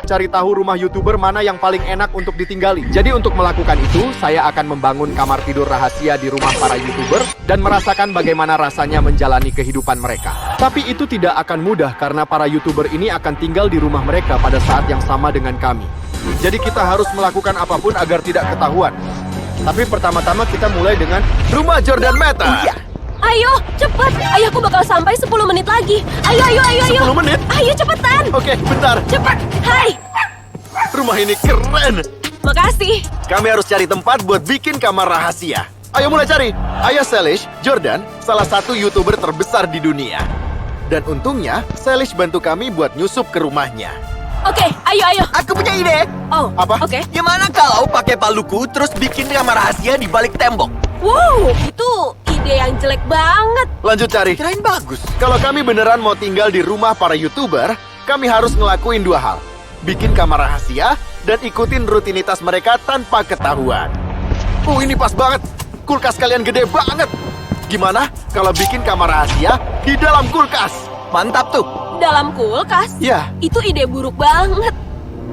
cari tahu rumah YouTuber mana yang paling enak untuk ditinggali. Jadi untuk melakukan itu, saya akan membangun kamar tidur rahasia di rumah para YouTuber dan merasakan bagaimana rasanya menjalani kehidupan mereka. Tapi itu tidak akan mudah karena para YouTuber ini akan tinggal di rumah mereka pada saat yang sama dengan kami. Jadi kita harus melakukan apapun agar tidak ketahuan. Tapi pertama-tama kita mulai dengan rumah Jordan Meta. Ayo, cepat. Ayahku bakal sampai 10 menit lagi. Ayo. 10 menit? Ayo, cepetan. Oke, bentar. Cepat. Hai. Rumah ini keren. Makasih. Kami harus cari tempat buat bikin kamar rahasia. Ayo mulai cari. Ayah Selish, Jordan, salah satu YouTuber terbesar di dunia. Dan untungnya, Selish bantu kami buat nyusup ke rumahnya. Oke, ayo. Aku punya ide. Oh, Apa? Oke. Gimana kalau pakai paluku terus bikin kamar rahasia di balik tembok? Wow, itu ide yang jelek banget. Lanjut cari. Kirain bagus. Kalau kami beneran mau tinggal di rumah para YouTuber, kami harus ngelakuin dua hal. Bikin kamar rahasia dan ikutin rutinitas mereka tanpa ketahuan. Ini pas banget. Kulkas kalian gede banget. Gimana kalau bikin kamar rahasia di dalam kulkas? Mantap tuh. Dalam kulkas? Ya, Itu ide buruk banget.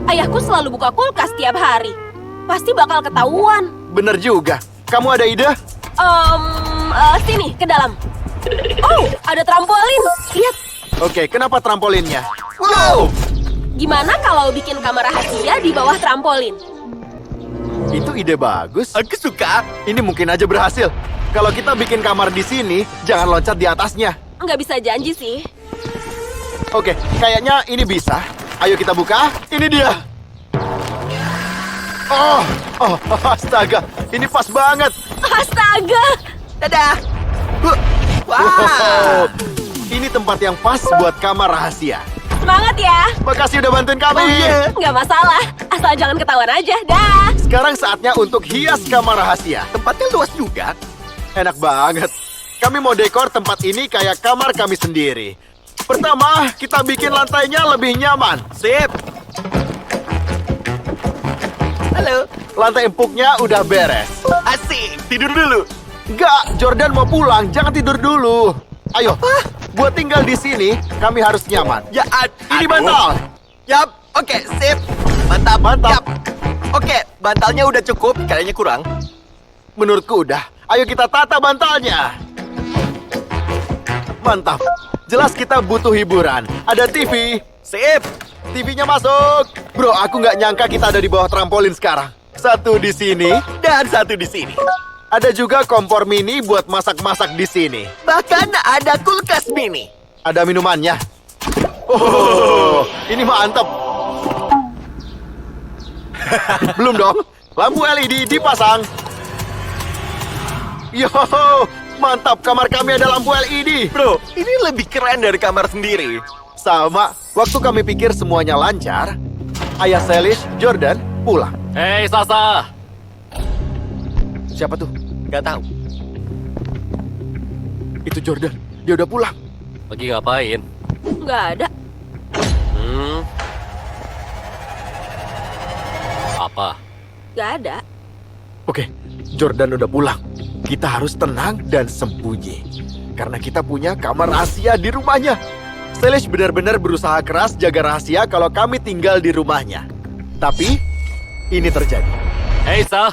Ayahku selalu buka kulkas tiap hari. Pasti bakal ketahuan. bener juga. Kamu ada ide? Sini, ke dalam. Oh, ada trampolin. Lihat, Oke, kenapa trampolinnya? Wow. gimana kalau bikin kamar rahasia di bawah trampolin? Itu ide bagus. Aku suka. Ini mungkin aja berhasil. Kalau kita bikin kamar di sini, jangan loncat di atasnya. Nggak bisa janji sih. Oke, kayaknya ini bisa. Ayo kita buka. Ini dia. Oh, astaga. Ini pas banget. Astaga! Dadah. Wah. Wow. Ini tempat yang pas buat kamar rahasia. Semangat ya! Makasih udah bantuin kami. Oh, iya. Nggak masalah, asal jangan ketahuan aja. Dah! Sekarang saatnya untuk hias kamar rahasia. Tempatnya luas juga. Enak banget. Kami mau dekor tempat ini kayak kamar kami sendiri. Pertama, kita bikin lantainya lebih nyaman. Sip. Halo. Lantai empuknya udah beres. Asik. Tidur dulu. Enggak, Jordan mau pulang. Jangan tidur dulu. Ayo, buat tinggal di sini, kami harus nyaman. Ya, Ini aduh. bantal. Yap. Oke, sip. Mantap. Mantap. Yap. Oke, bantalnya udah cukup. Kayaknya kurang. Menurutku udah. Ayo kita tata bantalnya. Mantap. Jelas kita butuh hiburan. Ada TV. Sip. TV-nya masuk. Bro, aku nggak nyangka kita ada di bawah trampolin sekarang. Satu di sini. Dan satu di sini. Ada juga kompor mini buat masak-masak di sini. Bahkan ada kulkas mini. Ada minumannya. Oh, ini mantap. Belum dong. Lampu LED dipasang. Yo, mantap. Kamar kami ada lampu LED. Bro, ini lebih keren dari kamar sendiri. Sama, waktu kami pikir semuanya lancar, ayah Selish, Jordan, pulang. Hei, Sasa! Siapa tuh? Gak tahu. Itu Jordan. Dia udah pulang. Lagi ngapain? Nggak ada. Apa? Nggak ada. Oke, Jordan udah pulang. Kita harus tenang dan sembunyi. Karena kita punya kamar rahasia di rumahnya. Selish benar-benar berusaha keras jaga rahasia kalau kami tinggal di rumahnya. Tapi, ini terjadi. Hei, Sa!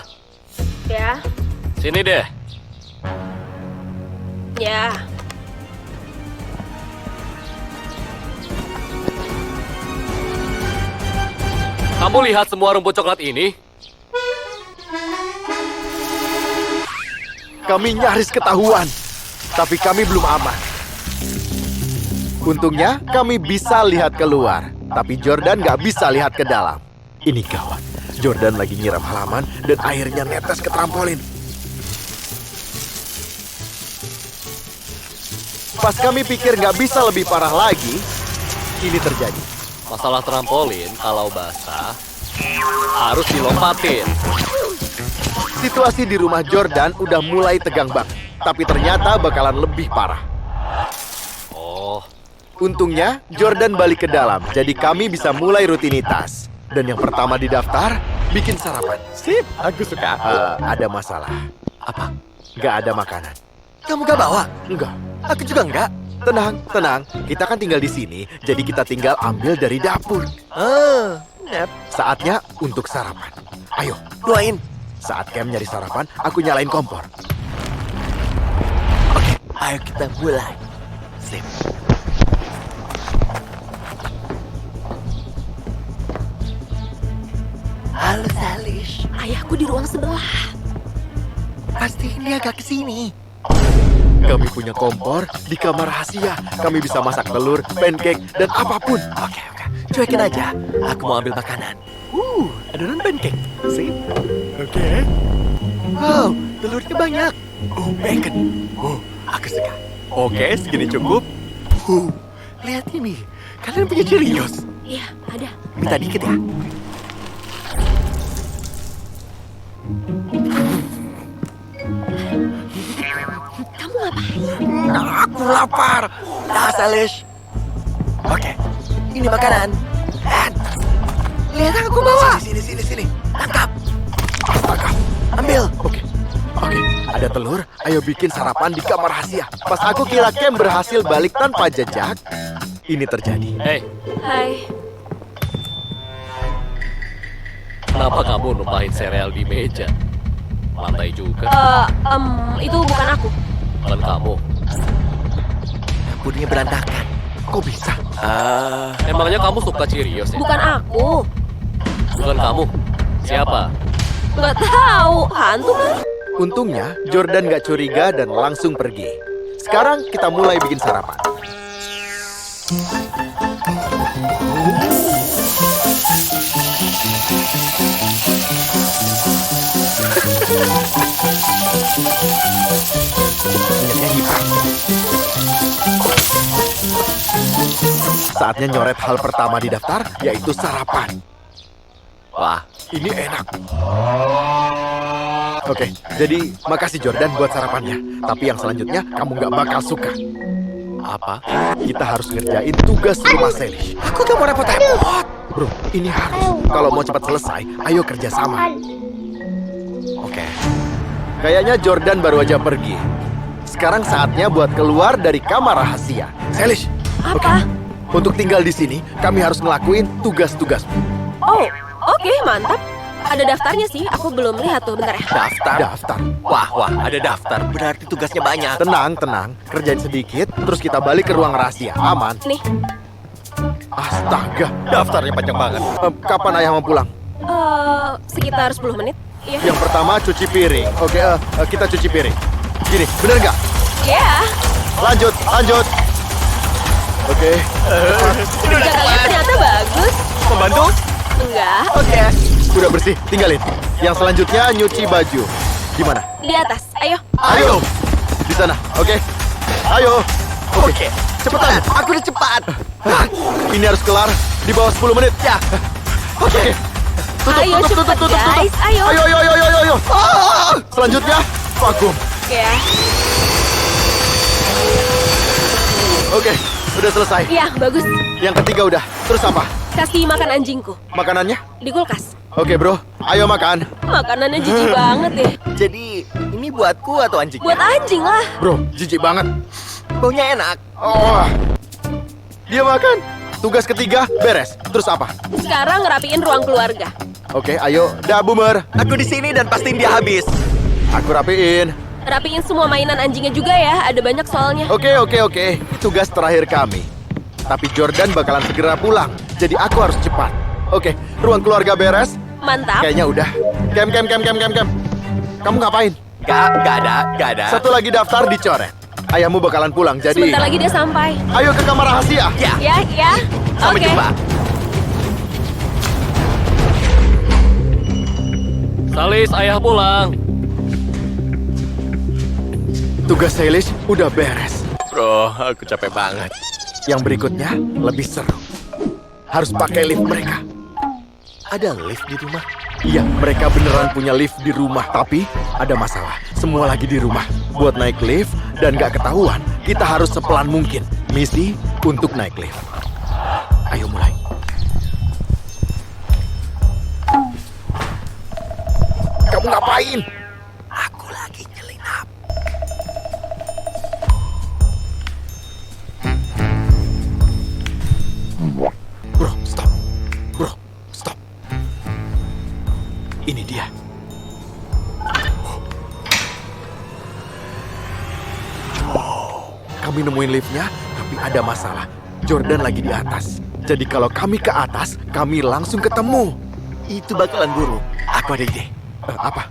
Ya, Sini deh. ya. Kamu lihat semua rumput coklat ini? Kami nyaris ketahuan. Tapi kami belum aman. Untungnya, kami bisa lihat keluar. Tapi Jordan nggak bisa lihat ke dalam. Ini gawat. Jordan lagi nyiram halaman dan airnya netes ke trampolin. Pas kami pikir nggak bisa lebih parah lagi, ini terjadi. Masalah trampolin, kalau basah, harus dilompatin. Situasi di rumah Jordan udah mulai tegang banget. Tapi ternyata bakalan lebih parah. Oh, Untungnya, Jordan balik ke dalam, jadi kami bisa mulai rutinitas. Dan yang pertama di daftar, bikin sarapan. Sip, aku suka. Ada masalah. Apa? Nggak ada makanan. Kamu gak bawa? Enggak. Aku juga enggak. Tenang, tenang. Kita kan tinggal di sini, jadi kita tinggal ambil dari dapur. nginep. Saatnya untuk sarapan. Ayo, Doain. saat Cam nyari sarapan, aku nyalain kompor. Oke, ayo kita mulai. Sip. Halo, Salish. Ayahku di ruang sebelah. Pasti ini agak kesini. Kami punya kompor di kamar rahasia. Kami bisa masak telur, pancake, dan apapun. Oke. Cuekin aja. Aku mau ambil makanan. Adonan pancake. Sip. Oke. Wow, telurnya banyak. Bacon. Aku suka. Oke, segini cukup. Lihat ini. Kalian punya Cheerios. Iya, ada. Minta dikit ya. Kamu ngapain? Aku lapar. Salish. Oke, ini makanan. Dan lihat aku bawa. Sini. Tangkap. Astaga. Ambil. Oke, ada telur. Ayo bikin sarapan di kamar rahasia. Pas aku kira Cam berhasil balik tanpa jejak, ini terjadi. Hei, Hai. kenapa kamu numpahin sereal di meja? Lantai juga, Itu bukan aku. bukan kamu. Pudingnya berantakan. Kok bisa? Emangnya kamu suka Cheerios ya? Bukan aku. Bukan kamu. Siapa? Nggak tahu. Hantu kan? Untungnya, Jordan gak curiga dan langsung pergi. Sekarang kita mulai bikin sarapan. Minyaknya hitam. Saatnya nyoret hal pertama di daftar, yaitu sarapan. Wah, Ini enak. Oke, jadi makasih Jordan buat sarapannya. Tapi yang selanjutnya kamu gak bakal suka. apa? Kita harus ngerjain tugas rumah Salish. Aku gak mau repot-repot. Bro, ini harus. Kalau mau cepat selesai, ayo kerjasama. Oke. Kayaknya Jordan baru aja pergi. Sekarang saatnya buat keluar dari kamar rahasia. Salish, Apa? untuk tinggal di sini, kami harus ngelakuin tugas-tugasmu. Oh, oke, mantap. Ada daftarnya sih. Aku belum lihat tuh. Bentar ya. Daftar. Wah, ada daftar. Berarti tugasnya banyak. Tenang. Kerjain sedikit, terus kita balik ke ruang rahasia. Aman. Nih. Astaga. Daftarnya panjang banget. Kapan ayah mau pulang? Sekitar 10 menit. Iya. Yang pertama cuci piring. Oke, kita cuci piring. Gini, bener nggak? Ya. Lanjut. Oke. Kerja kalian ternyata bagus. Membantu? Enggak. Oke. Udah bersih, tinggalin. Yang selanjutnya nyuci baju. Gimana? Di atas. Ayo. Ayo. Di sana. Oke. Ayo. Oke. Cepetan. Aku udah cepat. Ini harus kelar di bawah 10 menit. Ya. Oke. Ayo, cepet, guys. Ayo. Ayo. Selanjutnya, vakum. Ya. Oke, udah selesai. Iya, bagus. Yang ketiga udah. Terus apa? Kasih makan anjingku. Makanannya? Di kulkas. Oke, bro. Ayo makan. Makanannya jijik banget deh. Jadi, ini buatku atau anjingnya? Buat anjing lah. Bro, jijik banget. Baunya enak. Oh. Dia makan. Tugas ketiga beres. Terus apa? Sekarang ngerapiin ruang keluarga. Oke, ayo. Dah, Boomer. Aku di sini dan pastiin dia habis. Aku rapiin. Rapiin semua mainan anjingnya juga ya. Ada banyak soalnya. Oke. Tugas terakhir kami. Tapi Jordan bakalan segera pulang. Jadi aku harus cepat. Oke, ruang keluarga beres. Mantap. Kayaknya udah. Cam. Kamu ngapain? Gak ada. Satu lagi daftar dicoret. Ayahmu bakalan pulang, jadi... Sebentar lagi dia sampai. Ayo ke kamar rahasia. Ya, Ya. sampai Oke. jumpa. Salis, ayah pulang. Tugas Salish udah beres. Bro, aku capek banget. Yang berikutnya lebih seru. Harus pakai lift mereka. Ada lift di rumah? Iya, mereka beneran punya lift di rumah. Tapi ada masalah. Semua lagi di rumah. Buat naik lift dan gak ketahuan, kita harus sepelan mungkin. Misi untuk naik lift. Ayo mulai. Kamu ngapain? Aku lagi nyelinap. Bro, stop. ini dia. Kami nemuin liftnya, tapi ada masalah. Jordan lagi di atas. Jadi kalau kami ke atas, kami langsung ketemu. Itu bakalan buruk. Aku ada ide. Apa?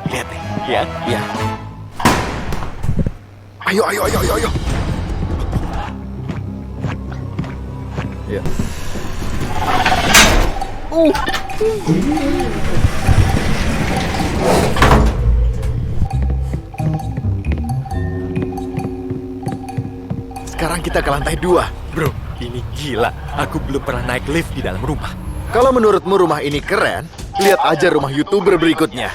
Lihat nih. Lihat. Ya. Ayo. Ya. Sekarang kita ke lantai 2. Bro, ini gila. Aku belum pernah naik lift di dalam rumah. Kalau menurutmu rumah ini keren, lihat aja rumah YouTuber berikutnya.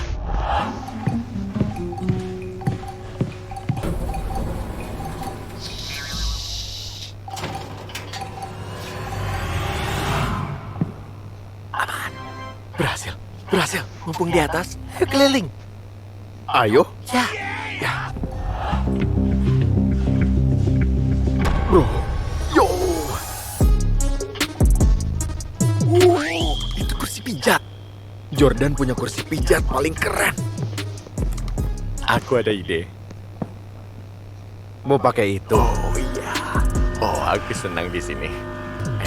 Berhasil. Mumpung di atas, ayo keliling. Ayo. Ya. Bro. Yo. Itu kursi pijat. Jordan punya kursi pijat paling keren. Aku ada ide. Mau pakai itu? Oh iya. Oh, aku senang di sini.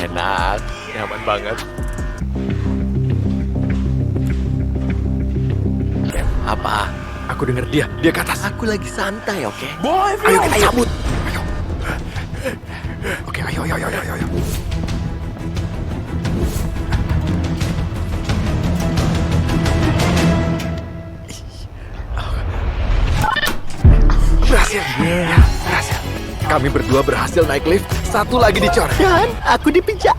Enak, nyaman banget. Apa? Aku denger dia ke atas. Aku lagi santai, oke? Ayo kita cabut. Ayo. Oke, ayo. Berhasil. Ya, berhasil. Kami berdua berhasil naik lift. Satu lagi dicoret. Dan aku dipijak.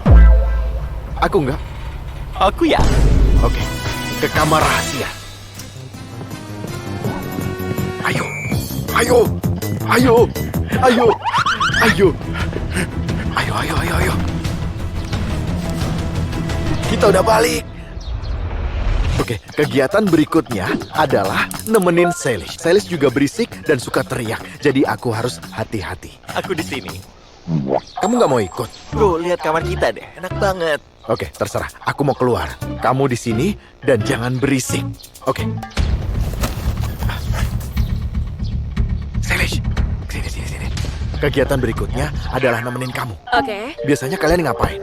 Aku enggak. Aku ya. Oke, ke kamar rahasia. Ayo. Kita udah balik. Oke, kegiatan berikutnya adalah nemenin Selish. Selish juga berisik dan suka teriak, jadi aku harus hati-hati. Aku di sini. Kamu nggak mau ikut? Bro, lihat kamar kita deh. Enak banget. Oke, terserah. Aku mau keluar. Kamu di sini dan jangan berisik. Oke. Selish, sini. Kegiatan berikutnya adalah nemenin kamu. Oke. Biasanya kalian ngapain?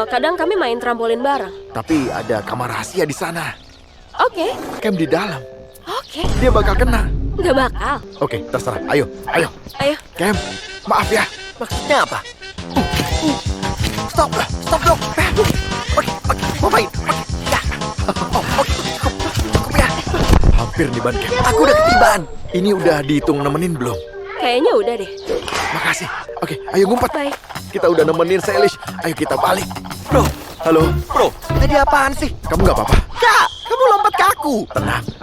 Kadang kami main trampolin bareng. Tapi ada kamar rahasia di sana. Oke. Cam di dalam. Oke. Dia bakal kena. Nggak bakal. Oke, terserah. Ayo. Ayo. Cam, maaf ya. Maksudnya apa? Stop dong. Oke, mau main. Ya. Cukup ya. Hampir nih ban Cam. Aku udah ketiban. Ini udah dihitung nemenin belum? Kayaknya udah deh. Makasih. Oke, ayo ngumpet. Bye. Kita udah nemenin Selish. Ayo kita balik. Bro, halo. Bro, tadi apaan sih? Kamu nggak apa-apa? Kak, kamu lompat ke aku.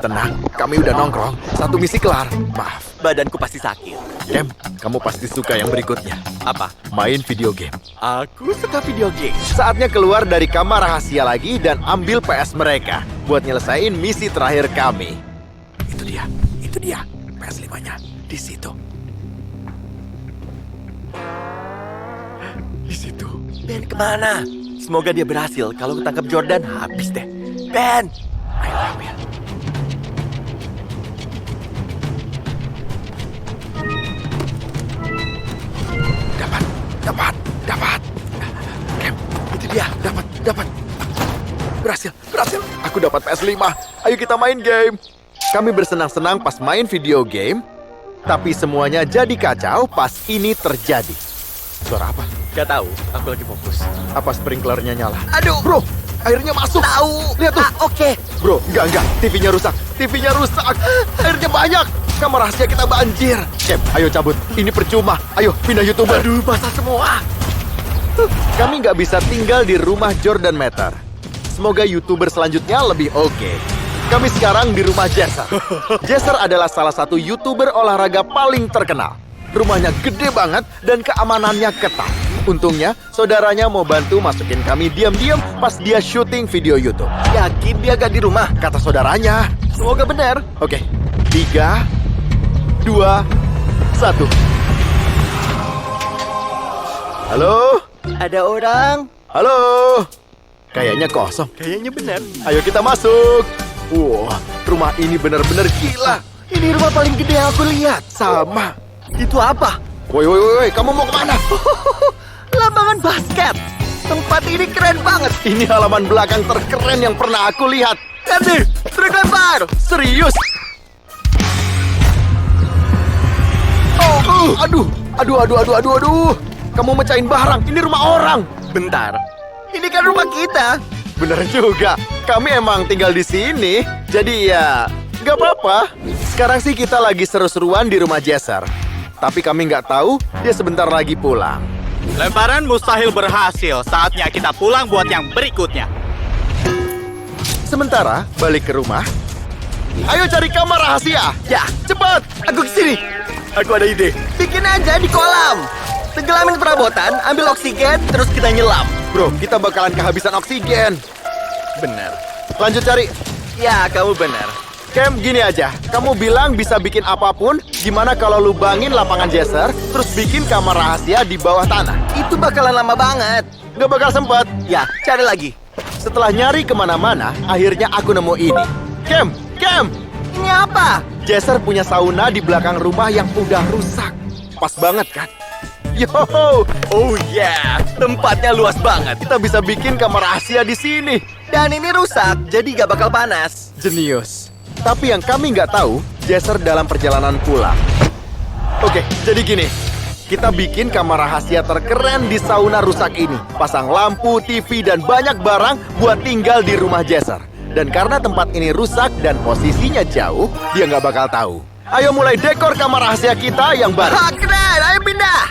Tenang. Kami udah nongkrong. Satu misi kelar. Maaf. Badanku pasti sakit. Cam, kamu pasti suka yang berikutnya. Apa? Main video game. Aku suka video game. Saatnya keluar dari kamar rahasia lagi dan ambil PS mereka buat nyelesain misi terakhir kami. Itu dia. PS5-nya di situ. Ben kemana? Semoga dia berhasil. Kalau ketangkap Jordan, habis deh. Ben! Ayo ambil. Dapat. Cam, itu dia. Dapat. Berhasil. Aku dapat PS5. Ayo kita main game. Kami bersenang-senang pas main video game, tapi semuanya jadi kacau pas ini terjadi. Suara apa? Gak tahu, aku lagi fokus. Apa sprinklernya nyala? Aduh! Bro, airnya masuk. Tahu! Lihat tuh. Oke. Bro, enggak. TV-nya rusak. Airnya banyak. Kamar rahasia kita banjir. Cem, ayo cabut. Ini percuma. Ayo, pindah YouTuber. Aduh, basah semua. Kami nggak bisa tinggal di rumah Jordan Matter. Semoga YouTuber selanjutnya lebih oke. Kami sekarang di rumah Jesser. Jesser adalah salah satu YouTuber olahraga paling terkenal. Rumahnya gede banget dan keamanannya ketat. Untungnya, saudaranya mau bantu masukin kami diam-diam pas dia syuting video YouTube. Yakin dia gak di rumah? Kata saudaranya. Semoga benar. Oke, 3, 2, 1. Halo? Ada orang? Halo? Kayaknya kosong. Kayaknya benar. Ayo kita masuk. Wah, rumah ini benar-benar gila. Ini rumah paling gede yang aku lihat. Sama. Itu apa? Woi, kamu mau kemana? Lapangan basket. Tempat ini keren banget. Ini halaman belakang terkeren yang pernah aku lihat. Nanti, truk lempar. Serius? Aduh. Kamu mecahin barang. Ini rumah orang. Bentar. Ini kan rumah kita. Bener juga. Kami emang tinggal di sini. Jadi ya, nggak apa-apa. Sekarang sih kita lagi seru-seruan di rumah Jesser. Tapi kami nggak tahu dia sebentar lagi pulang. Lemparan mustahil berhasil. Saatnya kita pulang buat yang berikutnya. Sementara balik ke rumah. Ayo cari kamar rahasia. Ya, Cepat. aku kesini. Aku ada ide. Bikin aja di kolam. Tenggelamin perabotan, ambil oksigen, terus kita nyelam. Bro, kita bakalan kehabisan oksigen. Bener. Lanjut cari. Ya, kamu bener. Cam, gini aja. Kamu bilang bisa bikin apapun. Gimana kalau lubangin lapangan Jesser, terus bikin kamar rahasia di bawah tanah? Itu bakalan lama banget. Nggak bakal sempet. Ya, cari lagi. Setelah nyari kemana-mana, akhirnya aku nemu ini. Cam! Ini apa? Jesser punya sauna di belakang rumah yang udah rusak. Pas banget kan? Yo, Oh yeah, tempatnya luas banget. kita bisa bikin kamar rahasia di sini. Dan ini rusak, jadi gak bakal panas. Jenius. Tapi yang kami nggak tahu, Jesser dalam perjalanan pulang. Oke, jadi gini. Kita bikin kamar rahasia terkeren di sauna rusak ini. Pasang lampu, TV, dan banyak barang buat tinggal di rumah Jesser. Dan karena tempat ini rusak dan posisinya jauh, dia nggak bakal tahu. Ayo mulai dekor kamar rahasia kita yang baru. Keren, ayo pindah.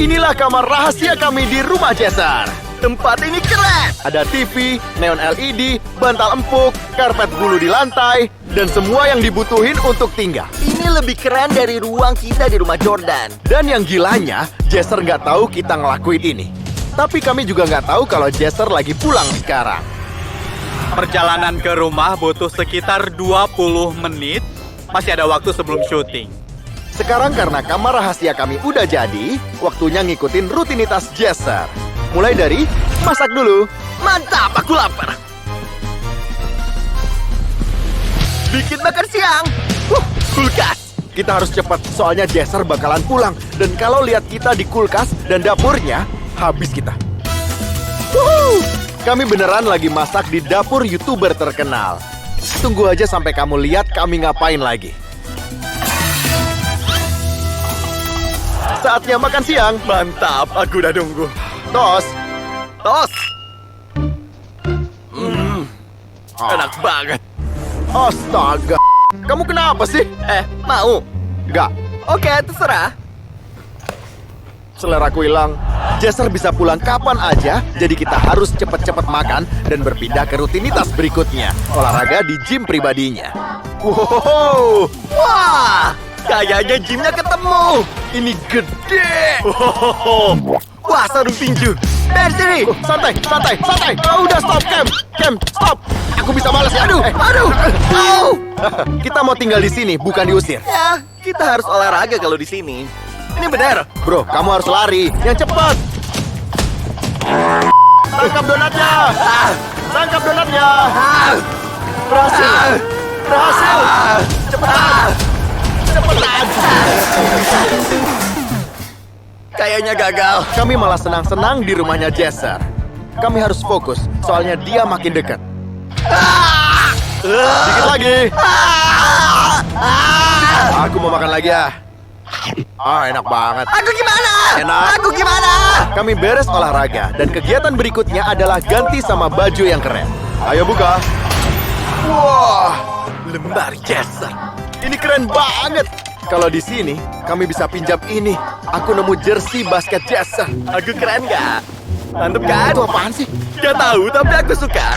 Inilah kamar rahasia kami di rumah Jesser. Tempat ini keren. Ada TV, neon LED, bantal empuk, karpet bulu di lantai, dan semua yang dibutuhin untuk tinggal. Ini lebih keren dari ruang kita di rumah Jordan. Dan yang gilanya, Jesser nggak tahu kita ngelakuin ini. Tapi kami juga nggak tahu kalau Jesser lagi pulang sekarang. Perjalanan ke rumah butuh sekitar 20 menit. Masih ada waktu sebelum syuting. Sekarang karena kamar rahasia kami udah jadi, waktunya ngikutin rutinitas Jesser. Mulai dari masak dulu. Mantap, aku lapar. Bikin makan siang. Kulkas. Kita harus cepat, soalnya Jesser bakalan pulang. Dan kalau lihat kita di kulkas dan dapurnya, habis kita. Kami beneran lagi masak di dapur YouTuber terkenal. Tunggu aja sampai kamu lihat kami ngapain lagi. Saatnya makan siang. Mantap, aku udah nunggu. Tos. Tos. Enak banget. Astaga. Kamu kenapa sih? Mau? Enggak. Oke, terserah. Seleraku hilang. Jesser bisa pulang kapan aja, jadi kita harus cepet-cepet makan dan berpindah ke rutinitas berikutnya. Olahraga di gym pribadinya. Wow, Wah, kayaknya gymnya ketemu. ini gede. Wah, sarung tinju. Dari sini. Santai. Oh, udah stop, Cam, stop. Aku bisa balas ya. Aduh. Au. Kita mau tinggal di sini, bukan diusir. Ya, kita harus olahraga kalau di sini. Ini benar. Bro, kamu harus lari. Yang cepat. Tangkap donatnya. Tangkap donatnya. Berhasil. Cepetan. Kayaknya gagal. Kami malah senang-senang di rumahnya Jesser. Kami harus fokus, soalnya dia makin dekat. Dikit lagi. Aku mau makan lagi ya. Enak banget. Aku gimana? Enak. Aku gimana? Kami beres olahraga, dan kegiatan berikutnya adalah ganti sama baju yang keren. Ayo buka. Wah, Lembar Jesser. ini keren banget. Kalau di sini, kami bisa pinjam ini. Aku nemu jersey basket Jesser. Aku keren nggak? Mantep kan? Itu apaan sih? Gak tahu, tapi aku suka.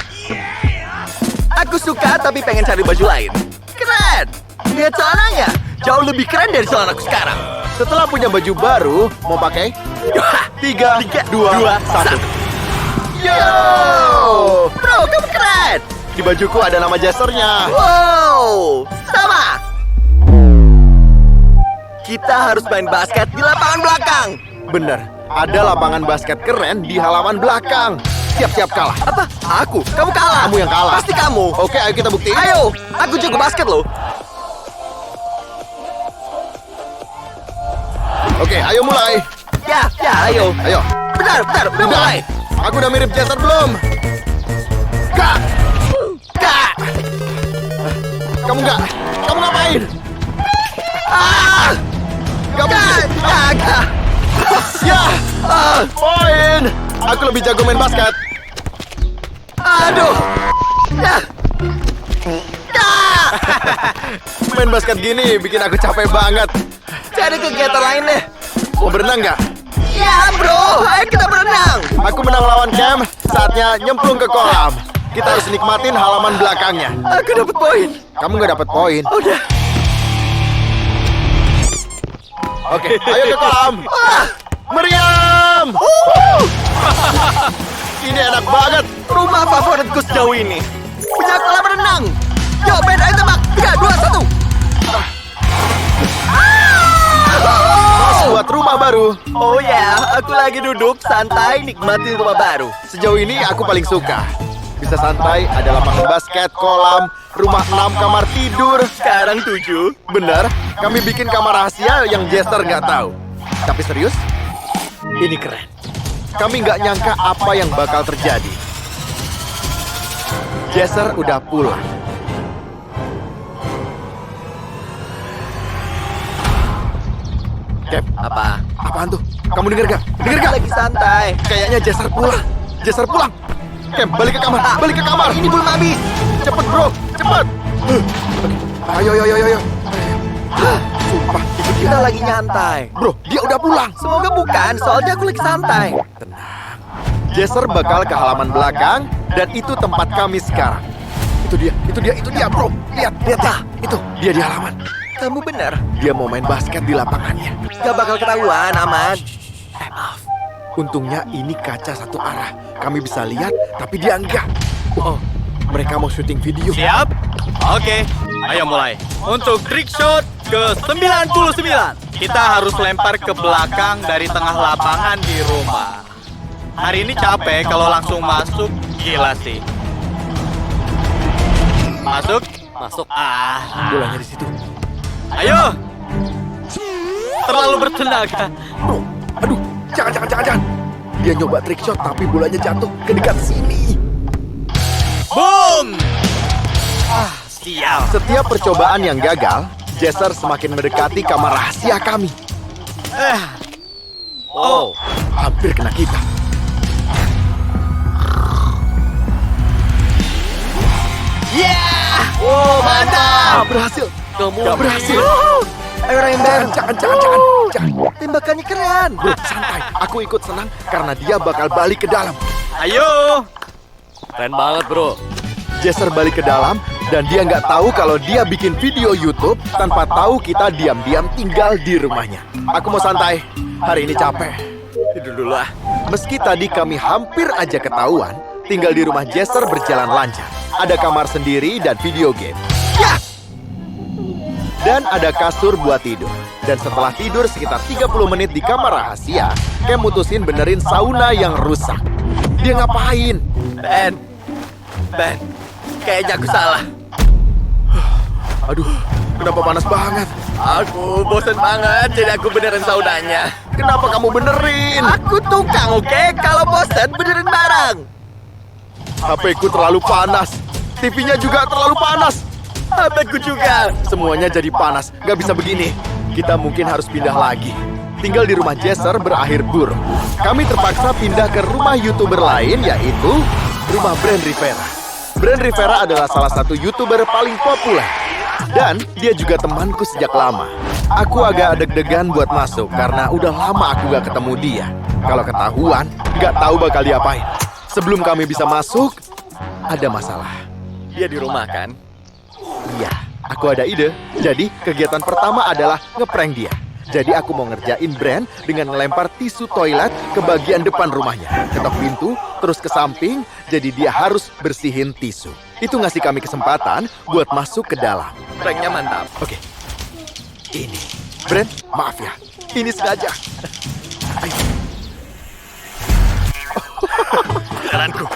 Aku suka, tapi pengen cari baju lain. Keren! Lihat celananya. Jauh lebih keren dari celana aku sekarang. Setelah punya baju baru, mau pakai? 3, 2, 1. Yo! Bro, kamu keren! Di bajuku ada nama Jessernya. Wow! Sama! Kita harus main basket di lapangan belakang. Bener, ada lapangan basket keren di halaman belakang. siap-siap kalah. Apa? Aku? Kamu kalah. Kamu yang kalah. Pasti kamu. Oke, ayo kita buktiin. Ayo, aku jago basket loh. Oke, ayo mulai. Ya, ayo. Ayo. Benar, udah mulai. Aku udah mirip Jason belum? Kak! Kamu ngapain? Gak. Ya! Poin! Aku lebih jago main basket. Aduh. Main basket gini bikin aku capek banget. Cari kegiatan lain deh. Mau berenang nggak? Ya bro, ayo kita berenang. Aku menang lawan Cam, saatnya nyemplung ke kolam. Kita harus nikmatin halaman belakangnya. Aku dapat poin. Kamu nggak dapat poin. Udah. Oke, ayo ke kolam. Meriam! Ini enak banget. Rumah favoritku sejauh ini. Punya kolam renang. Yo, Ben, ayo tembak. 3, 2, 1. Buat rumah baru. Oh ya, aku lagi duduk santai nikmati rumah baru. Sejauh ini aku paling suka. Bisa santai, ada lapangan basket, kolam, rumah 6 kamar tidur. Sekarang 7. Bener, kami bikin kamar rahasia yang Jester nggak tahu. Tapi serius, ini keren. Kami nggak nyangka apa yang bakal terjadi. Jester udah pulang. Cap, Apa? apaan tuh? Kamu denger gak? Denger gak? Lagi santai. Kayaknya Jester pulang. Jester pulang. Cap, balik ke kamar. Balik ke kamar. Ini belum habis. Cepet bro, cepet. Ayo. Sumpah, itu dia. Kita lagi nyantai. Bro, dia udah pulang. Semoga bukan, soalnya aku lagi santai. Jester bakal ke halaman belakang dan itu tempat kami sekarang. Itu dia bro. Lihat ya. Itu dia di halaman. Kamu benar. Dia mau main basket di lapangannya. Gak bakal ketahuan, aman. Maaf. Untungnya ini kaca satu arah. Kami bisa lihat, tapi dia enggak. Oh, mereka mau syuting video. Siap? Oke, ayo mulai. Untuk trick shot ke 99. Kita harus lempar ke belakang dari tengah lapangan di rumah. Hari ini capek kalau langsung masuk, gila sih. Masuk. Bolanya di situ. Ayo. Terlalu bertenaga. Bro, aduh, jangan. Dia nyoba trick shot tapi bolanya jatuh ke dekat sini. Boom. Sial. Setiap percobaan yang gagal, Jester semakin mendekati kamar rahasia kami. Oh. Hampir kena kita. Oh, mantap. Berhasil. Kamu Berhasil. Ayo Rainbow. Jangan. Tembakannya keren. Bro, santai. Aku ikut senang karena dia bakal balik ke dalam. Ayo. keren banget bro. Jester balik ke dalam dan dia nggak tahu kalau dia bikin video YouTube tanpa tahu kita diam-diam tinggal di rumahnya. Aku mau santai. Hari ini capek. Tidur dulu ah. Meski tadi kami hampir aja ketahuan, tinggal di rumah Jester berjalan lancar. Ada kamar sendiri dan video game. Ya! Dan ada kasur buat tidur. Dan setelah tidur sekitar 30 menit di kamar rahasia, Cam mutusin benerin sauna yang rusak. Dia ngapain? Ben, kayaknya aku salah. Aduh, kenapa panas banget? Aku bosan banget, jadi aku benerin saunanya. Kenapa kamu benerin? Aku tukang, oke? Kalau bosan, benerin barang. HP-ku terlalu panas. TV-nya juga terlalu panas. HP-ku juga. Semuanya jadi panas. Gak bisa begini. Kita mungkin harus pindah lagi. Tinggal di rumah Jester berakhir buruk. Kami terpaksa pindah ke rumah YouTuber lain, yaitu rumah Brand Rivera. Brand Rivera adalah salah satu YouTuber paling populer. Dan dia juga temanku sejak lama. Aku agak deg-degan buat masuk karena udah lama aku gak ketemu dia. Kalau ketahuan, gak tahu bakal diapain. Sebelum kami bisa masuk, ada masalah. Dia di rumah kan? Iya, aku ada ide. Jadi, kegiatan pertama adalah ngeprank dia. Jadi aku mau ngerjain Brand dengan ngelempar tisu toilet ke bagian depan rumahnya. Ketok pintu, terus ke samping, jadi dia harus bersihin tisu. Itu ngasih kami kesempatan buat masuk ke dalam. Pranknya mantap. Oke. Ini. Brand, maaf ya. Ini sengaja. Ayo. sasaranku.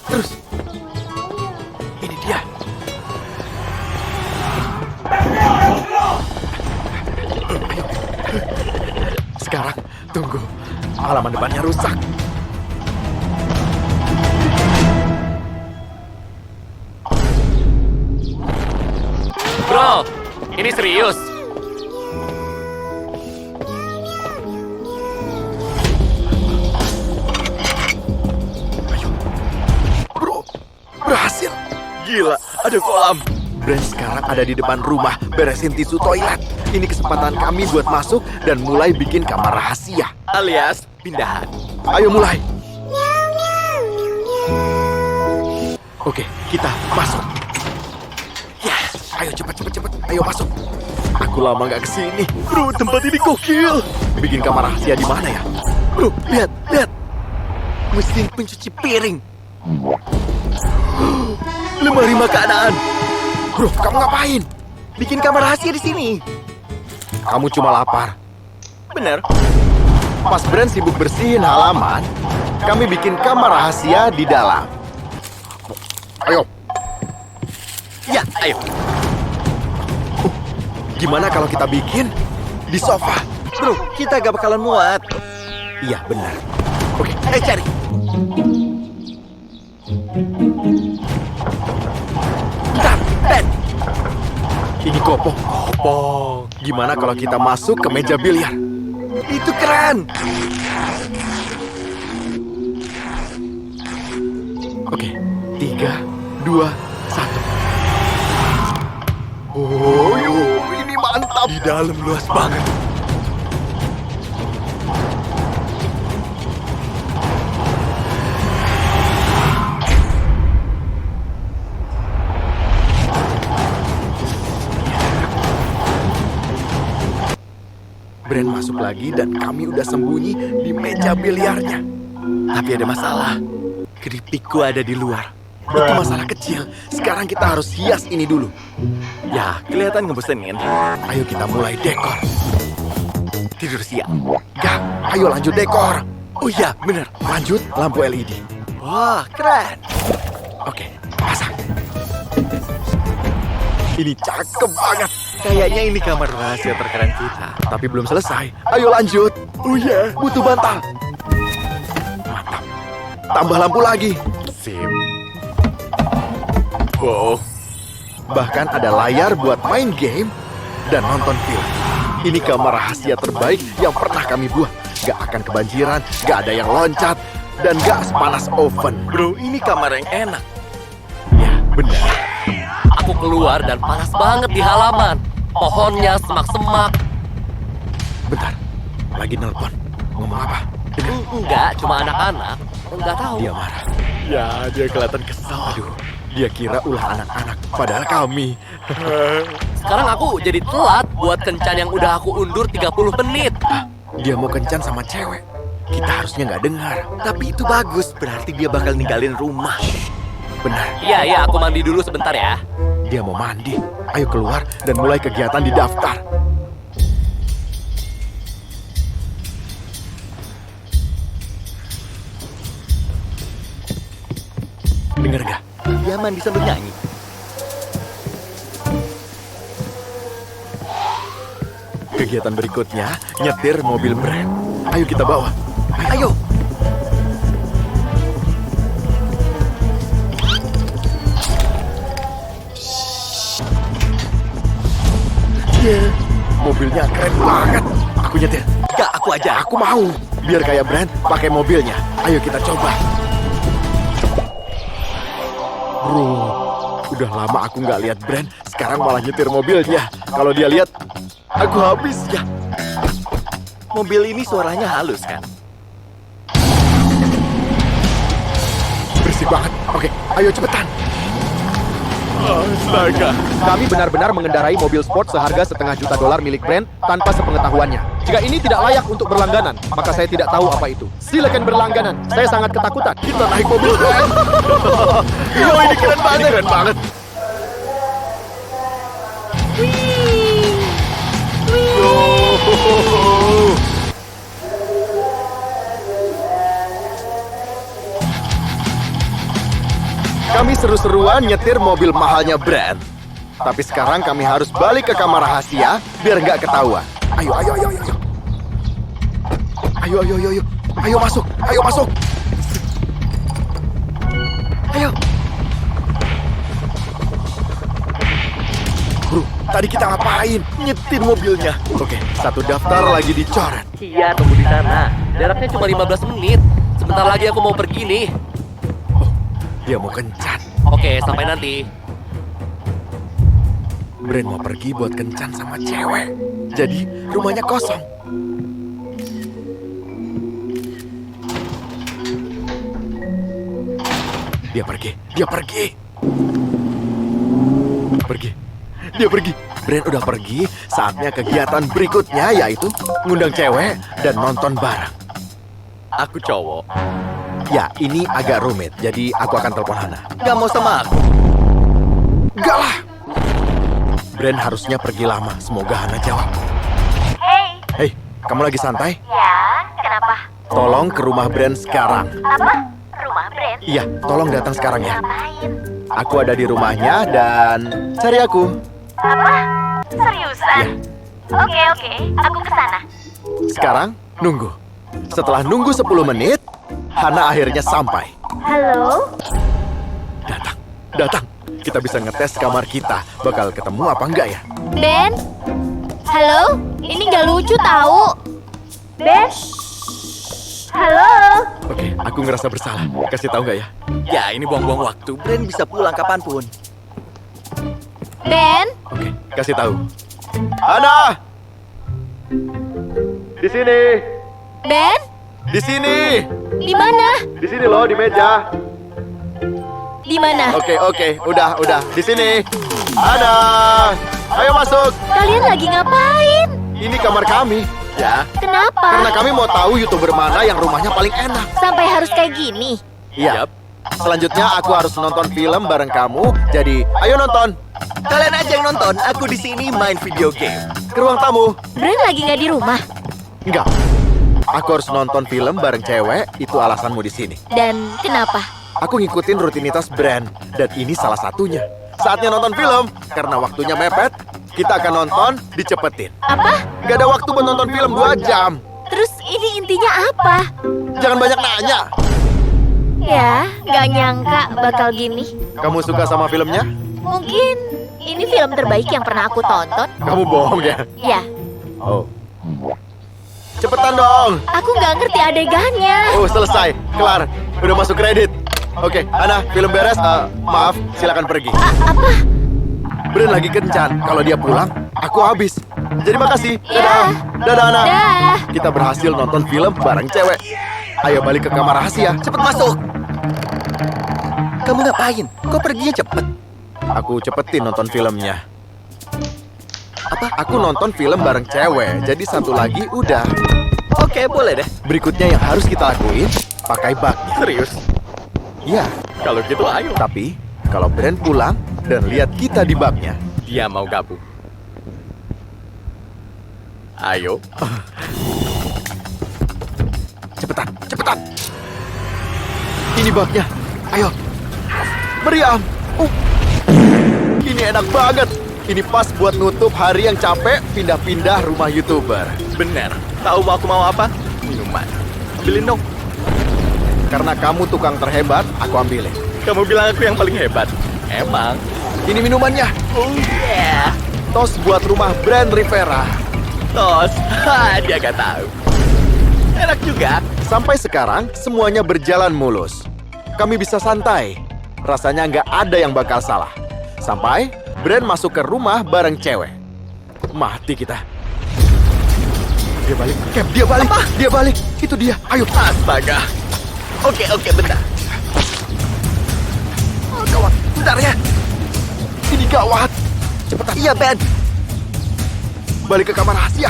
Terus. Ini dia. Sekarang, tunggu. Halaman depannya rusak. Bro, ini serius. Bro, berhasil. Gila, ada kolam. Brand sekarang ada di depan rumah, beresin tisu toilet. Ini kesempatan kami buat masuk dan mulai bikin kamar rahasia. Alias, pindahan. Ayo mulai. Oke, kita masuk. Ya, ayo cepet. Ayo masuk. Aku lama nggak kesini. Bro, tempat ini gokil. Bikin kamar rahasia di mana ya? Bro, lihat. Mesin pencuci piring. Lemari makanan. Bro, kamu ngapain? Bikin kamar rahasia di sini. Kamu cuma lapar. Bener. Pas Brand sibuk bersihin halaman, kami bikin kamar rahasia di dalam. Ayo. Ya, ayo. Gimana kalau kita bikin di sofa? Bro, kita gak bakalan muat. Iya, benar. Oke, ayo cari. Bentar, Ben. Ini kopong. Gimana kalau kita masuk ke meja biliar? Itu keren. Oke, 3, 2, 1. Oh, ini mantap. Di dalam luas banget. Brand masuk lagi dan kami udah sembunyi di meja biliarnya. Tapi ada masalah. Keripikku ada di luar. Itu masalah kecil. Sekarang kita harus hias ini dulu. Ya, kelihatan ngebosenin. Ayo kita mulai dekor. Tidur siang. Gak, ayo lanjut dekor. Oh iya, bener. Lanjut lampu LED. Wah, keren. Oke, pasang. Ini cakep banget. Kayaknya ini kamar rahasia terkeren kita. Tapi belum selesai. Ayo lanjut. Oh iya, butuh bantal. Mantap. Tambah lampu lagi. Sip. Wow. Bahkan ada layar buat main game dan nonton film. Ini kamar rahasia terbaik yang pernah kami buat. Gak akan kebanjiran, gak ada yang loncat, dan gak sepanas oven. Bro, ini kamar yang enak. Ya, benar. Aku keluar dan panas banget di halaman. Pohonnya semak-semak. Bentar, lagi nelpon. Ngomong apa? Dengar. Enggak, cuma anak-anak. Enggak tahu. Dia marah. Ya, dia kelihatan kesal. Aduh, dia kira ulah anak-anak, padahal kami. Sekarang aku jadi telat buat kencan yang udah aku undur 30 menit. Dia mau kencan sama cewek. Kita harusnya nggak dengar. Tapi itu bagus, berarti dia bakal ninggalin rumah. Benar, Iya, aku mandi dulu sebentar ya. dia mau mandi. Ayo keluar dan mulai kegiatan di daftar. Dengar gak? Dia mandi sambil nyanyi. Kegiatan berikutnya, nyetir mobil Brand. Ayo kita bawa. Ayo. Yeah, mobilnya keren banget. Aku nyetir. Gak, aku aja. Aku mau. Biar kayak Brand, pakai mobilnya. Ayo kita coba. Bro, udah lama aku nggak lihat Brand. Sekarang malah nyetir mobilnya. Kalau dia lihat, aku habis ya. Mobil ini suaranya halus kan? Bersih banget. Oke, ayo cepetan. Astaga. Kami benar-benar mengendarai mobil sport seharga $500.000 milik Brand tanpa sepengetahuannya. Jika ini tidak layak untuk berlangganan, maka saya tidak tahu apa itu. Silakan berlangganan. Saya sangat ketakutan. Kita naik mobil Brand. Yo, ini keren banget. Ini keren banget. seru-seruan nyetir mobil mahalnya Brand. Tapi sekarang kami harus balik ke kamar rahasia biar nggak ketahuan. Ayo, ayo, ayo, ayo. Ayo, ayo, ayo, ayo. Ayo masuk, ayo masuk. Ayo. Bro, tadi kita ngapain? Nyetir mobilnya. Oke, satu daftar lagi dicoret. Iya, tunggu di sana. Jaraknya cuma 15 menit. Sebentar lagi aku mau pergi nih. Dia mau kencan. Oke, sampai nanti. Brand mau pergi buat kencan sama cewek. Jadi rumahnya kosong. Dia pergi. Dia pergi. Pergi. Dia pergi. Brand udah pergi. Saatnya kegiatan berikutnya yaitu ngundang cewek dan nonton bareng. Aku cowok. Ya, ini agak rumit. Jadi aku akan telepon Hana. Gak mau sama aku. Enggak lah. Brand harusnya pergi lama. Semoga Hana jawab. Hei, kamu lagi santai? Ya, kenapa? Tolong ke rumah Brand sekarang. Apa? Rumah Brand? Iya, tolong datang sekarang ya. Ngapain? Aku ada di rumahnya dan cari aku. Apa? Seriusan? Ya. Oke, aku kesana. Sekarang, nunggu. Setelah nunggu 10 menit, Hana akhirnya sampai. Halo? Datang, datang. Kita bisa ngetes kamar kita. Bakal ketemu apa enggak ya? Ben? Halo? Ini nggak lucu tahu. Ben? Halo? Oke, aku ngerasa bersalah. Kasih tahu nggak ya? Ya, ini buang-buang waktu. Brand bisa pulang kapanpun. Ben? Oke, kasih tahu. Hana! Di sini. Ben? Di sini. Di mana? Di sini loh, di meja. Di mana? Oke, udah. Di sini. Hana! Ayo masuk. Kalian lagi ngapain? Ini kamar kami. Ya, Kenapa? karena kami mau tahu YouTuber mana yang rumahnya paling enak. Sampai harus kayak gini? Iya. Selanjutnya aku harus nonton film bareng kamu. Jadi, ayo nonton. Kalian aja yang nonton, aku di sini main video game. Ke ruang tamu. Brand lagi nggak di rumah? Enggak. Aku harus nonton film bareng cewek. Itu alasanmu di sini. Dan kenapa? Aku ngikutin rutinitas Brand. Dan ini salah satunya. Saatnya nonton film. Karena waktunya mepet, kita akan nonton dicepetin. Apa? Gak ada waktu buat nonton film 2 jam. Terus ini intinya apa? Jangan banyak nanya. Ya, nggak nyangka bakal gini. Kamu suka sama filmnya? Mungkin ini film terbaik yang pernah aku tonton. Kamu bohong ya? Ya, Oh. Cepetan dong. aku nggak ngerti adegannya. Oh, selesai. Kelar. Udah masuk kredit. Oke, Hana, film beres. Maaf, silakan pergi. Apa? Brand lagi kencan. Kalau dia pulang, aku habis. Jadi makasih. Ya. Dadah, Hana. Dah. Kita berhasil nonton film bareng cewek. Ayo balik ke kamar rahasia. Cepet masuk. Kamu ngapain? Kok perginya cepet? Aku cepetin nonton filmnya. Apa? Aku nonton film bareng cewek. Jadi satu lagi udah. Oke, boleh deh. Berikutnya yang harus kita lakuin, pakai baknya. Serius? Iya, Kalau gitu ayo. tapi kalau Brand pulang dan lihat kita di baknya, Dia mau gabung. Ayo. cepetan, cepetan. Ini baknya. Ayo. Meriam. Ini enak banget. Ini pas buat nutup hari yang capek pindah-pindah rumah YouTuber. Bener. Tahu aku mau apa? Minuman. Ambilin dong. Karena kamu tukang terhebat, aku ambilin. Kamu bilang aku yang paling hebat. Emang. Ini minumannya. Oh yeah. Tos buat rumah Brand Rivera. Tos. Dia gak tahu. Enak juga. Sampai sekarang, semuanya berjalan mulus. Kami bisa santai. Rasanya nggak ada yang bakal salah. Sampai Brand masuk ke rumah bareng cewek. Mati kita. Dia balik. Cap, dia balik. Dia balik. Itu dia. Ayo. Astaga. Oke, bentar. Oh, gawat. Bentar ya. Ini gawat. Cepetan. Iya, Ben. Balik ke kamar rahasia.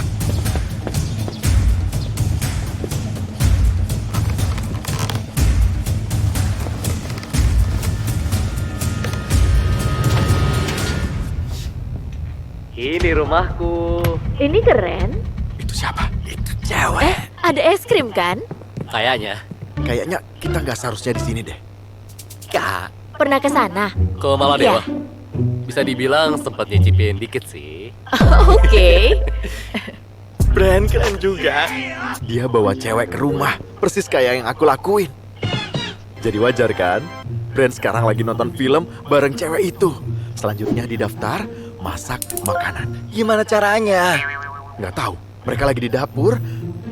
Ini rumahku. Ini keren. Itu siapa? Itu cewek. Ada es krim kan? Kayaknya. Kayaknya kita nggak seharusnya di sini deh. Kak, Pernah ke sana? Ke Maladewa. Iya. Bisa dibilang sempat nyicipin dikit sih. Oke. Bran keren juga. Dia bawa cewek ke rumah, persis kayak yang aku lakuin. Jadi wajar kan? Bran sekarang lagi nonton film bareng cewek itu. Selanjutnya didaftar masak makanan. Gimana caranya? Nggak tahu. Mereka lagi di dapur.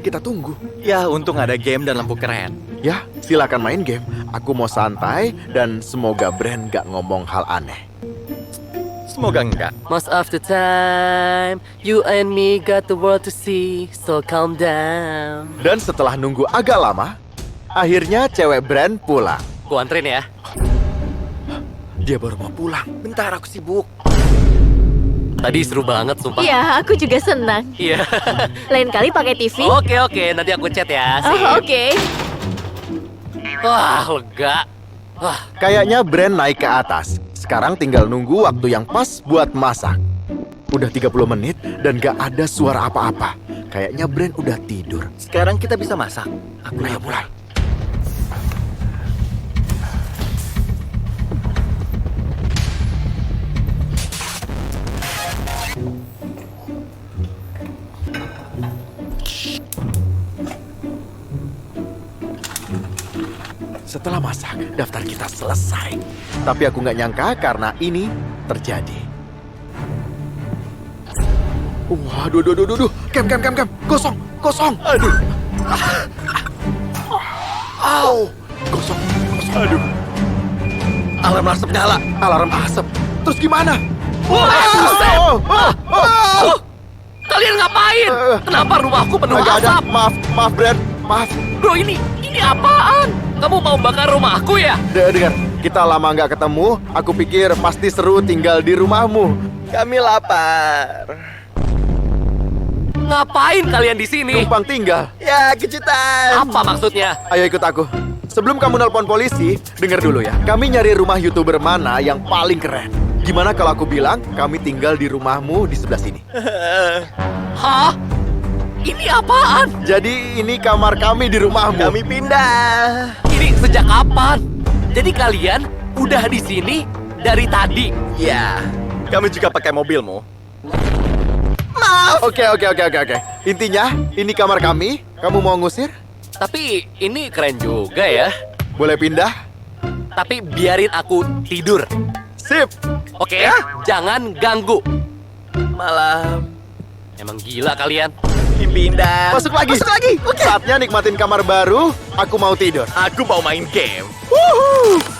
Kita tunggu. Ya, untung ada game dan lampu keren. Ya, silakan main game. Aku mau santai dan semoga Bran nggak ngomong hal aneh. Semoga enggak. Most of the time, you and me got the world to see, so calm down. Dan setelah nunggu agak lama, akhirnya cewek Bran pulang. Gua anterin ya. Dia baru mau pulang. Bentar, aku sibuk. Tadi seru banget, sumpah. Iya, aku juga senang. Iya. Lain kali pakai TV. Oke, nanti aku chat ya. Sip. Oh, oke. Wah, lega. Wah, Kayaknya Bran naik ke atas. Sekarang tinggal nunggu waktu yang pas buat masak. Udah 30 menit dan gak ada suara apa-apa. Kayaknya Bran udah tidur. Sekarang kita bisa masak. Aku mulai. Setelah masak, daftar kita selesai. Tapi aku nggak nyangka karena ini terjadi. Waduh, duh. Kem. Kosong. Aduh. Au. Kosong. Aduh. Alarm asap nyala. Alarm asap. Terus gimana? buset! Oh. Kalian ngapain? Kenapa rumahku penuh Agak ada. asap? Maaf, Bran. Maaf. Bro, ini apaan? Kamu mau bakar rumahku ya? Dengar, kita lama nggak ketemu. Aku pikir pasti seru tinggal di rumahmu. Kami lapar. Ngapain kalian di sini? Numpang tinggal. Ya, kejutan. Apa maksudnya? Ayo ikut aku. Sebelum kamu nelpon polisi, dengar dulu ya. Kami nyari rumah YouTuber mana yang paling keren. Gimana kalau aku bilang kami tinggal di rumahmu di sebelah sini? Hah? Ini apaan? Jadi ini kamar kami di rumahmu. Kami pindah. Ini sejak kapan? Jadi kalian udah di sini dari tadi? Ya, kami juga pakai mobilmu. Oke. Intinya, ini kamar kami. Kamu mau ngusir? Tapi ini keren juga ya. Boleh pindah? Tapi biarin aku tidur. Sip. Oke? Jangan ganggu. Malam. Emang gila kalian. Pindah. Masuk lagi. Saatnya nikmatin kamar baru. Aku mau tidur. Aku mau main game. Wuhu.